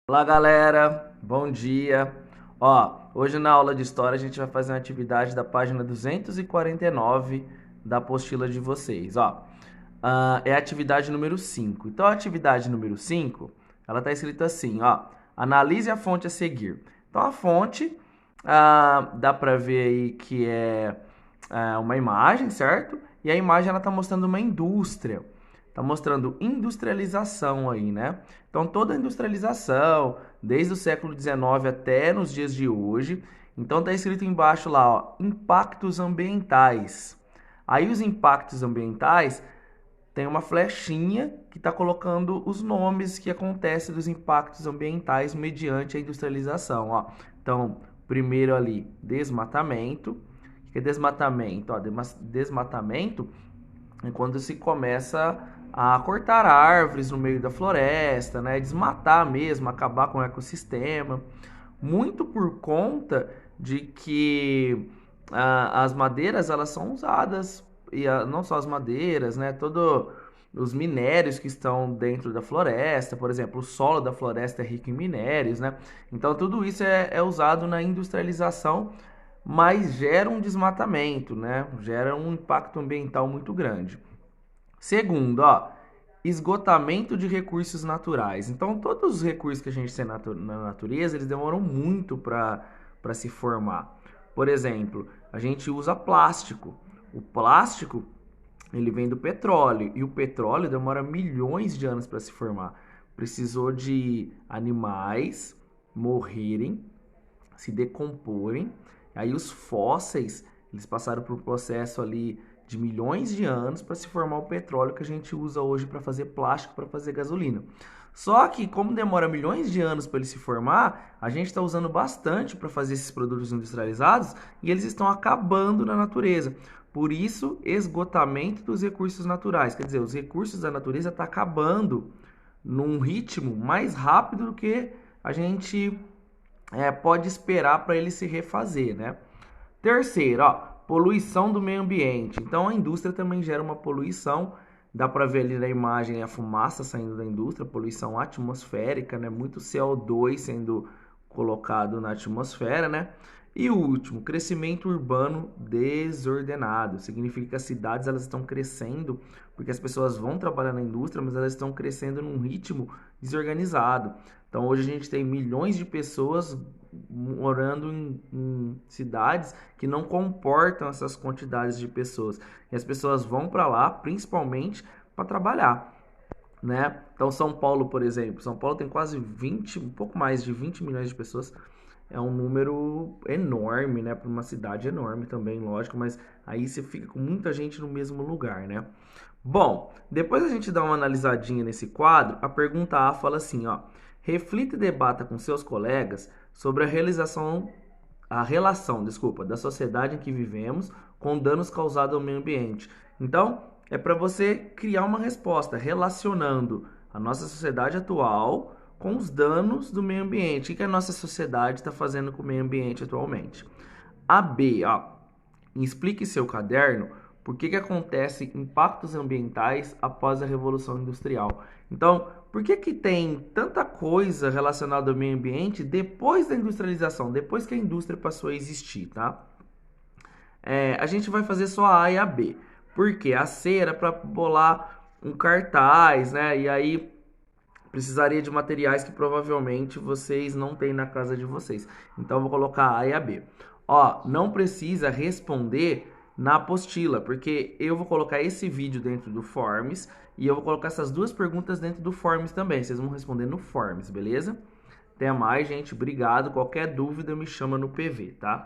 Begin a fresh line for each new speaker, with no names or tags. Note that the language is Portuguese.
Olá, galera. Bom dia. Hoje na aula de história a gente vai fazer uma atividade da página 249 da apostila de vocês. É a atividade número 5. Então, a atividade número 5, ela tá escrita assim, analise a fonte a seguir. Então, a fonte, dá para ver aí que é uma imagem, certo? E a imagem ela tá mostrando uma indústria. Tá mostrando industrialização aí, né? Então, toda a industrialização, desde o século XIX até nos dias de hoje. Então, tá escrito embaixo lá, impactos ambientais. Aí, os impactos ambientais tem uma flechinha que está colocando os nomes que acontecem dos impactos ambientais mediante a industrialização. Então, primeiro ali, desmatamento. O que é desmatamento? Desmatamento é quando se começa a cortar árvores no meio da floresta, né? Desmatar mesmo, acabar com o ecossistema. Muito por conta de que as madeiras elas são usadas, e não só as madeiras, né? Todos os minérios que estão dentro da floresta, por exemplo, o solo da floresta é rico em minérios, né? Então tudo isso é usado na industrialização, mas gera um desmatamento, né? Gera um impacto ambiental muito grande. Segundo, esgotamento de recursos naturais. Então, todos os recursos que a gente tem na natureza, eles demoram muito para se formar. Por exemplo, a gente usa plástico. O plástico, ele vem do petróleo, e o petróleo demora milhões de anos para se formar. Precisou de animais morrerem, se decomporem. Aí os fósseis, eles passaram por um processo ali de milhões de anos para se formar o petróleo que a gente usa hoje para fazer plástico, para fazer gasolina. Só que, como demora milhões de anos para ele se formar, a gente está usando bastante para fazer esses produtos industrializados e eles estão acabando na natureza. Por isso, esgotamento dos recursos naturais. Quer dizer, os recursos da natureza estão acabando num ritmo mais rápido do que a gente pode esperar para ele se refazer, né? Terceiro, poluição do meio ambiente. Então a indústria também gera uma poluição. Dá para ver ali na imagem a fumaça saindo da indústria, poluição atmosférica, né? Muito CO2 sendo colocado na atmosfera, né? E o último, crescimento urbano desordenado. Significa que as cidades elas estão crescendo porque as pessoas vão trabalhar na indústria, mas elas estão crescendo num ritmo desorganizado. Então hoje a gente tem milhões de pessoas morando em cidades que não comportam essas quantidades de pessoas. E as pessoas vão para lá principalmente para trabalhar, né? Então São Paulo, por exemplo, São Paulo tem quase 20, um pouco mais de 20 milhões de pessoas. É um número enorme, né? Para uma cidade enorme também, lógico, mas aí você fica com muita gente no mesmo lugar, né? Bom, depois a gente dá uma analisadinha nesse quadro, a pergunta A fala assim, reflita e debata com seus colegas sobre a relação, da sociedade em que vivemos com danos causados ao meio ambiente. Então, é para você criar uma resposta relacionando a nossa sociedade atual com os danos do meio ambiente. O que a nossa sociedade está fazendo com o meio ambiente atualmente? A B, explique seu caderno por que acontece impactos ambientais após a Revolução Industrial. Então, por que tem tanta coisa relacionada ao meio ambiente depois da industrialização, depois que a indústria passou a existir, tá? A gente vai fazer só a A e a B. Porque a C era para bolar um cartaz, né? E aí precisaria de materiais que provavelmente vocês não têm na casa de vocês. Então eu vou colocar a A e a B. Não precisa responder na apostila, porque eu vou colocar esse vídeo dentro do Forms e eu vou colocar essas duas perguntas dentro do Forms também. Vocês vão responder no Forms, beleza? Até mais, gente. Obrigado. Qualquer dúvida me chama no PV, tá?